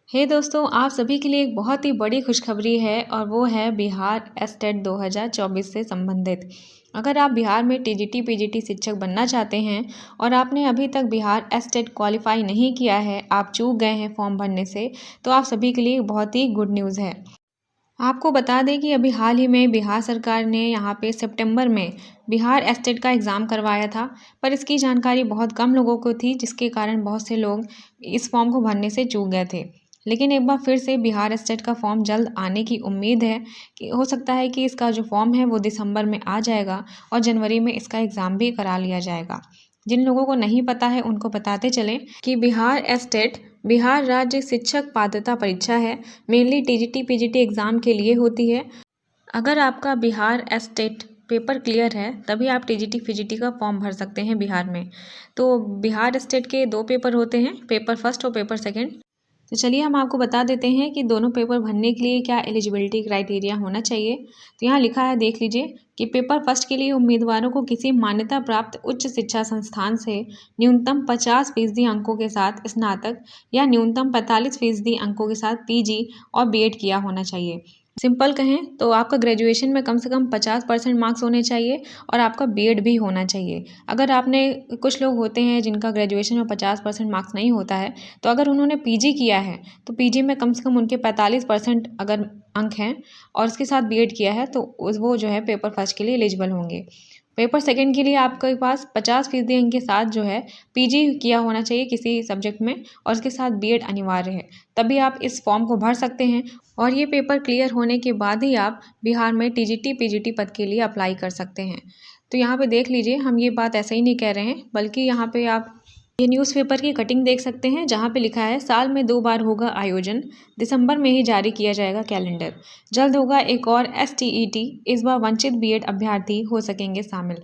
हे दोस्तों, आप सभी के लिए एक बहुत ही बड़ी खुशखबरी है और वो है बिहार एस्टेट 2024 से संबंधित। अगर आप बिहार में टीजीटी पीजीटी शिक्षक बनना चाहते हैं और आपने अभी तक बिहार एस्टेट क्वालिफाई नहीं किया है, आप चूक गए हैं फॉर्म भरने से, तो आप सभी के लिए बहुत ही गुड न्यूज़ है। आपको बता दें कि अभी हाल ही में बिहार सरकार ने यहाँ पे सितंबर में बिहार एस्टेट का एग्ज़ाम करवाया था, पर इसकी जानकारी बहुत कम लोगों को थी, जिसके कारण बहुत से लोग इस फॉर्म को भरने से चूक गए थे। लेकिन एक बार फिर से बिहार एस्टेट का फॉर्म जल्द आने की उम्मीद है कि हो सकता है कि इसका जो फॉर्म है वो दिसंबर में आ जाएगा और जनवरी में इसका एग्ज़ाम भी करा लिया जाएगा। जिन लोगों को नहीं पता है उनको बताते चलें कि बिहार एस्टेट बिहार राज्य शिक्षक पात्रता परीक्षा है। मेनली टीजीटी पीजीटी एग्ज़ाम के लिए होती है। अगर आपका बिहार एस्टेट पेपर क्लियर है तभी आप टीजीटी पीजीटी का फॉर्म भर सकते हैं बिहार में। तो बिहार एस्टेट के 2 पेपर होते हैं, पेपर फर्स्ट और पेपर सेकंड। तो चलिए हम आपको बता देते हैं कि दोनों पेपर भरने के लिए क्या एलिजिबिलिटी क्राइटेरिया होना चाहिए। तो यहाँ लिखा है, देख लीजिए कि पेपर फर्स्ट के लिए उम्मीदवारों को किसी मान्यता प्राप्त उच्च शिक्षा संस्थान से न्यूनतम 50% अंकों के साथ स्नातक या न्यूनतम 45% अंकों के साथ पीजी और बीएड किया होना चाहिए। सिंपल कहें तो आपका ग्रेजुएशन में कम से कम 50% मार्क्स होने चाहिए और आपका बीएड भी होना चाहिए। अगर आपने कुछ लोग होते हैं जिनका ग्रेजुएशन में 50% मार्क्स नहीं होता है, तो अगर उन्होंने पीजी किया है तो पीजी में कम से कम उनके 45% अगर अंक हैं और उसके साथ बीएड किया है तो वो जो है पेपर फर्स्ट के लिए एलिजिबल होंगे। पेपर सेकंड के लिए आपके पास 50% अंक के साथ जो है पीजी किया होना चाहिए किसी सब्जेक्ट में और उसके साथ बीएड अनिवार्य है, तभी आप इस फॉर्म को भर सकते हैं। और ये पेपर क्लियर होने के बाद ही आप बिहार में टीजीटी पीजीटी पद के लिए अप्लाई कर सकते हैं। तो यहाँ पे देख लीजिए, हम ये बात ऐसे ही नहीं कह रहे हैं, बल्कि यहाँ पे आप ये न्यूज़पेपर की कटिंग देख सकते हैं जहाँ पे लिखा है साल में 2 बार होगा आयोजन, दिसंबर में ही जारी किया जाएगा कैलेंडर, जल्द होगा एक और एसटीईटी, इस बार वंचित बीएड अभ्यर्थी हो सकेंगे शामिल।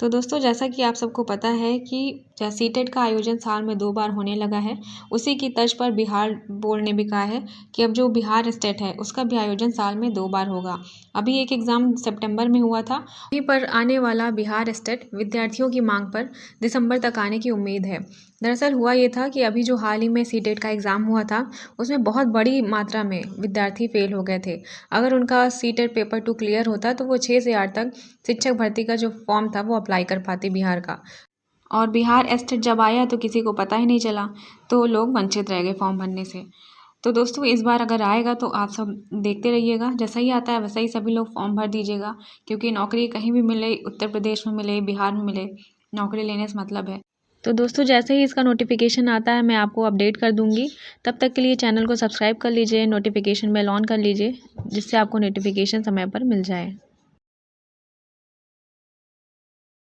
तो दोस्तों, जैसा कि आप सबको पता है कि सीटेट का आयोजन साल में 2 बार होने लगा है, उसी की तर्ज पर बिहार बोर्ड ने भी कहा है कि अब जो बिहार स्टेट है उसका भी आयोजन साल में 2 बार होगा। अभी एक एग्ज़ाम सितंबर में हुआ था, वहीं पर आने वाला बिहार स्टेट विद्यार्थियों की मांग पर दिसंबर तक आने की उम्मीद है। दरअसल हुआ ये था कि अभी जो हाल ही में सीटेट का एग्ज़ाम हुआ था उसमें बहुत बड़ी मात्रा में विद्यार्थी फेल हो गए थे। अगर उनका सीटेट पेपर 2 क्लियर होता तो वो 6 से 8 तक शिक्षक भर्ती का जो फॉर्म था वो अप्लाई कर पाते बिहार का। और बिहार एस्टेट जब आया तो किसी को पता ही नहीं चला, तो लोग वंचित रह गए फॉर्म भरने से। तो दोस्तों, इस बार अगर आएगा तो आप सब देखते रहिएगा, जैसा ही आता है वैसा ही सभी लोग फॉर्म भर दीजिएगा, क्योंकि नौकरी कहीं भी मिले, उत्तर प्रदेश में मिले, बिहार में मिले, नौकरी लेने से मतलब है। तो दोस्तों, जैसे ही इसका नोटिफिकेशन आता है मैं आपको अपडेट कर दूंगी। तब तक के लिए चैनल को सब्सक्राइब कर लीजिए, नोटिफिकेशन बेल ऑन कर लीजिए, जिससे आपको नोटिफिकेशन समय पर मिल जाए।